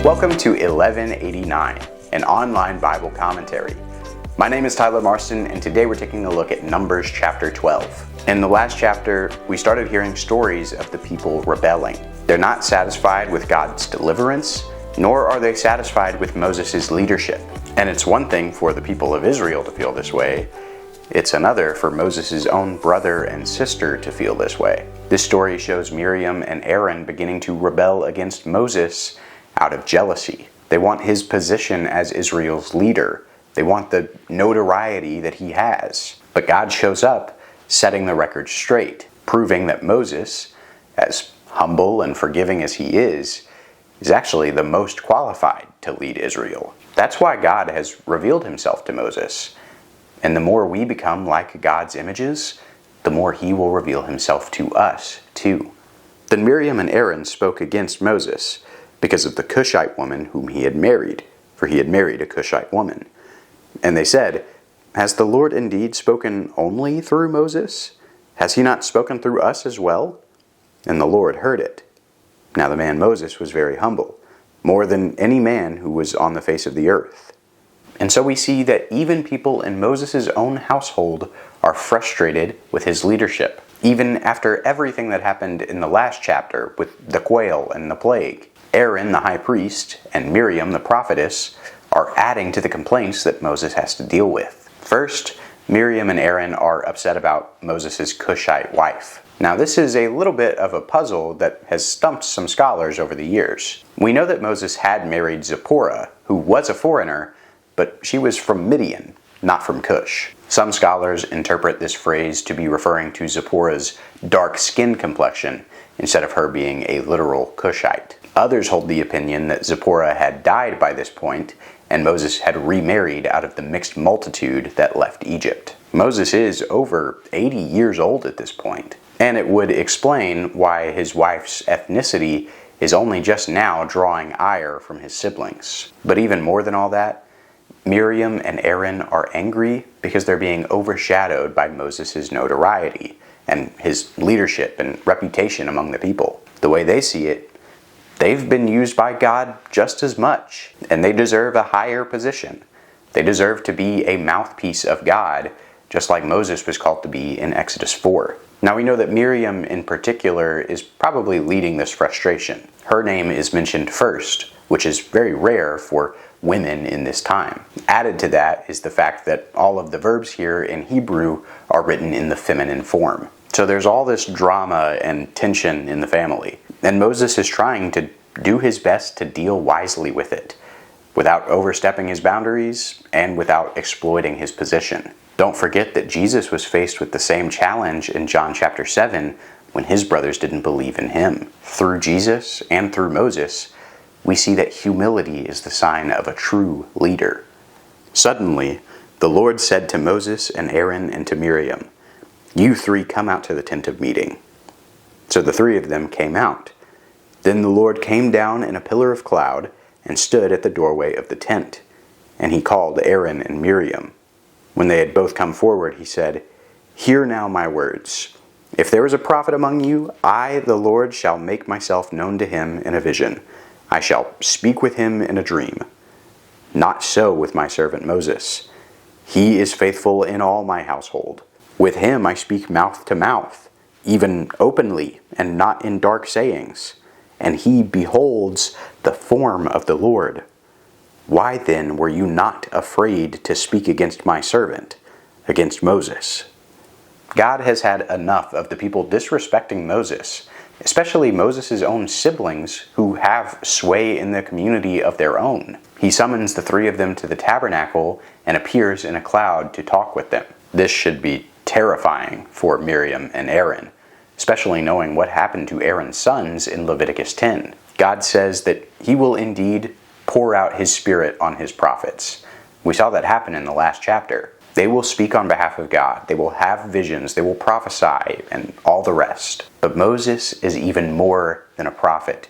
Welcome to 1189, an online Bible commentary. My name is Tyler Marston, and today we're taking a look at Numbers chapter 12. In the last chapter, we started hearing stories of the people rebelling. They're not satisfied with God's deliverance, nor are they satisfied with Moses' leadership. And it's one thing for the people of Israel to feel this way. It's another for Moses' own brother and sister to feel this way. This story shows Miriam and Aaron beginning to rebel against Moses out of jealousy. They want his position as Israel's leader. They want the notoriety that he has. But God shows up, setting the record straight, proving that Moses, as humble and forgiving as he is actually the most qualified to lead Israel. That's why God has revealed himself to Moses. And the more we become like God's images, the more he will reveal himself to us, too. Then Miriam and Aaron spoke against Moses because of the Cushite woman whom he had married, for he had married a Cushite woman. And they said, "Has the Lord indeed spoken only through Moses? Has he not spoken through us as well?" And the Lord heard it. Now the man Moses was very humble, more than any man who was on the face of the earth. And so we see that even people in Moses' own household are frustrated with his leadership, even after everything that happened in the last chapter with the quail and the plague. Aaron, the high priest, and Miriam, the prophetess, are adding to the complaints that Moses has to deal with. First, Miriam and Aaron are upset about Moses' Cushite wife. Now, this is a little bit of a puzzle that has stumped some scholars over the years. We know that Moses had married Zipporah, who was a foreigner, but she was from Midian, not from Cush. Some scholars interpret this phrase to be referring to Zipporah's dark skin complexion instead of her being a literal Cushite. Others hold the opinion that Zipporah had died by this point, and Moses had remarried out of the mixed multitude that left Egypt. Moses is over 80 years old at this point, and it would explain why his wife's ethnicity is only just now drawing ire from his siblings. But even more than all that, Miriam and Aaron are angry because they're being overshadowed by Moses' notoriety and his leadership and reputation among the people. The way they see it, they've been used by God just as much, and they deserve a higher position. They deserve to be a mouthpiece of God, just like Moses was called to be in Exodus 4. Now we know that Miriam in particular is probably leading this frustration. Her name is mentioned first, which is very rare for women in this time. Added to that is the fact that all of the verbs here in Hebrew are written in the feminine form. So there's all this drama and tension in the family. And Moses is trying to do his best to deal wisely with it, without overstepping his boundaries and without exploiting his position. Don't forget that Jesus was faced with the same challenge in John chapter 7 when his brothers didn't believe in him. Through Jesus and through Moses, we see that humility is the sign of a true leader. Suddenly, the Lord said to Moses and Aaron and to Miriam, "You three come out to the tent of meeting." So the three of them came out. Then the Lord came down in a pillar of cloud and stood at the doorway of the tent. And he called Aaron and Miriam. When they had both come forward, he said, "Hear now my words. If there is a prophet among you, I, the Lord, shall make myself known to him in a vision. I shall speak with him in a dream. Not so with my servant Moses. He is faithful in all my household. With him I speak mouth to mouth, even openly, and not in dark sayings. And he beholds the form of the Lord. Why then were you not afraid to speak against my servant, against Moses?" God has had enough of the people disrespecting Moses, especially Moses' own siblings who have sway in the community of their own. He summons the three of them to the tabernacle and appears in a cloud to talk with them. This should be terrifying for Miriam and Aaron, especially knowing what happened to Aaron's sons in Leviticus 10. God says that he will indeed pour out his spirit on his prophets. We saw that happen in the last chapter. They will speak on behalf of God. They will have visions. They will prophesy and all the rest. But Moses is even more than a prophet.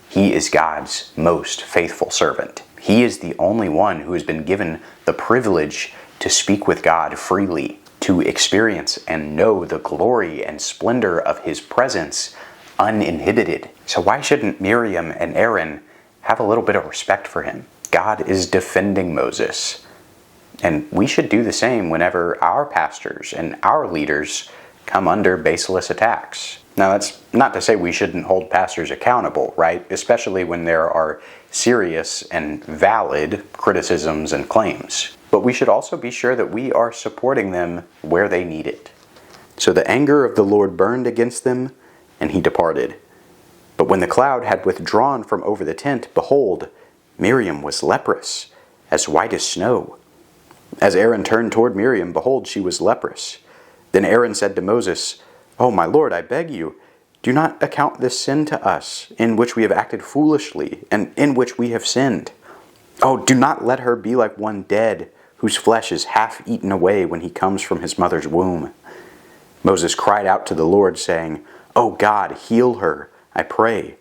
He is God's most faithful servant. He is the only one who has been given the privilege to speak with God freely, to experience and know the glory and splendor of his presence uninhibited. So why shouldn't Miriam and Aaron have a little bit of respect for him. God is defending Moses. And we should do the same whenever our pastors and our leaders come under baseless attacks. Now, that's not to say we shouldn't hold pastors accountable, right? Especially when there are serious and valid criticisms and claims. But we should also be sure that we are supporting them where they need it. So the anger of the Lord burned against them, and he departed. But when the cloud had withdrawn from over the tent, behold, Miriam was leprous, as white as snow. As Aaron turned toward Miriam, behold, she was leprous. Then Aaron said to Moses, "O my Lord, I beg you, do not account this sin to us, in which we have acted foolishly, and in which we have sinned. Oh, do not let her be like one dead, whose flesh is half eaten away when he comes from his mother's womb." Moses cried out to the Lord, saying, "O God, heal her, I pray."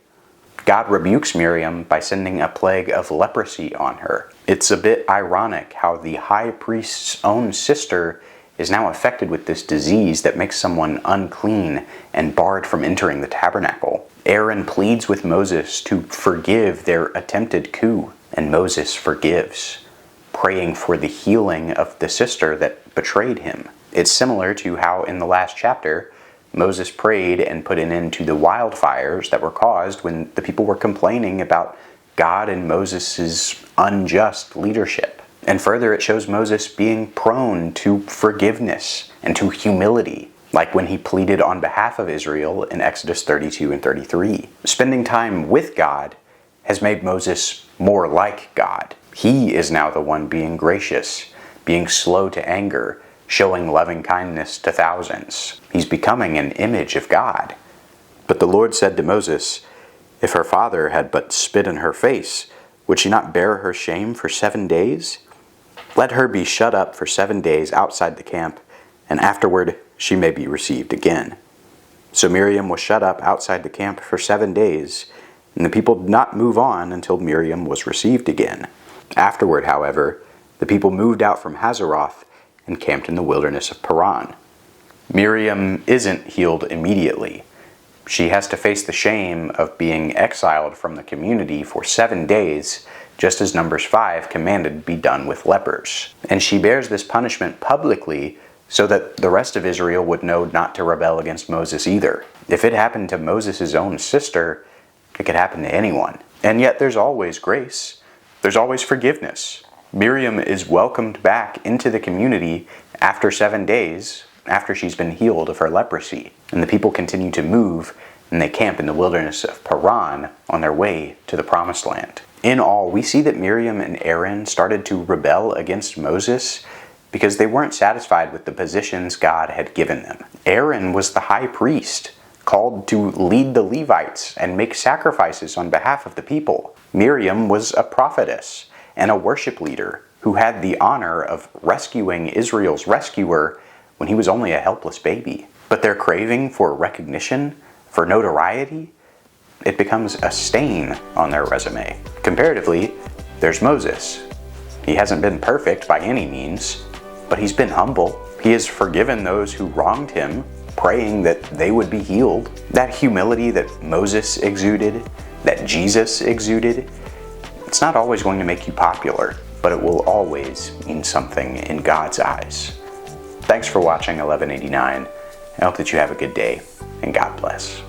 God rebukes Miriam by sending a plague of leprosy on her. It's a bit ironic how the high priest's own sister is now affected with this disease that makes someone unclean and barred from entering the tabernacle. Aaron pleads with Moses to forgive their attempted coup, and Moses forgives, praying for the healing of the sister that betrayed him. It's similar to how in the last chapter, Moses prayed and put an end to the wildfires that were caused when the people were complaining about God and Moses' unjust leadership. And further, it shows Moses being prone to forgiveness and to humility, like when he pleaded on behalf of Israel in Exodus 32 and 33. Spending time with God has made Moses more like God. He is now the one being gracious, being slow to anger, showing loving kindness to thousands. He's becoming an image of God. But the Lord said to Moses, "If her father had but spit in her face, would she not bear her shame for 7 days? Let her be shut up for 7 days outside the camp, and afterward she may be received again." So Miriam was shut up outside the camp for 7 days, and the people did not move on until Miriam was received again. Afterward, however, the people moved out from Hazeroth and camped in the wilderness of Paran. Miriam isn't healed immediately. She has to face the shame of being exiled from the community for 7 days, just as Numbers 5 commanded be done with lepers. And she bears this punishment publicly so that the rest of Israel would know not to rebel against Moses either. If it happened to Moses' own sister, it could happen to anyone. And yet there's always grace. There's always forgiveness. Miriam is welcomed back into the community after 7 days, after she's been healed of her leprosy. And the people continue to move, and they camp in the wilderness of Paran on their way to the Promised Land. In all, we see that Miriam and Aaron started to rebel against Moses because they weren't satisfied with the positions God had given them. Aaron was the high priest, called to lead the Levites and make sacrifices on behalf of the people. Miriam was a prophetess and a worship leader who had the honor of rescuing Israel's rescuer when he was only a helpless baby. But their craving for recognition, for notoriety, it becomes a stain on their resume. Comparatively, there's Moses. He hasn't been perfect by any means, but he's been humble. He has forgiven those who wronged him, praying that they would be healed. That humility that Moses exuded, that Jesus exuded, it's not always going to make you popular, but it will always mean something in God's eyes. Thanks for watching 1189. I hope that you have a good day, and God bless.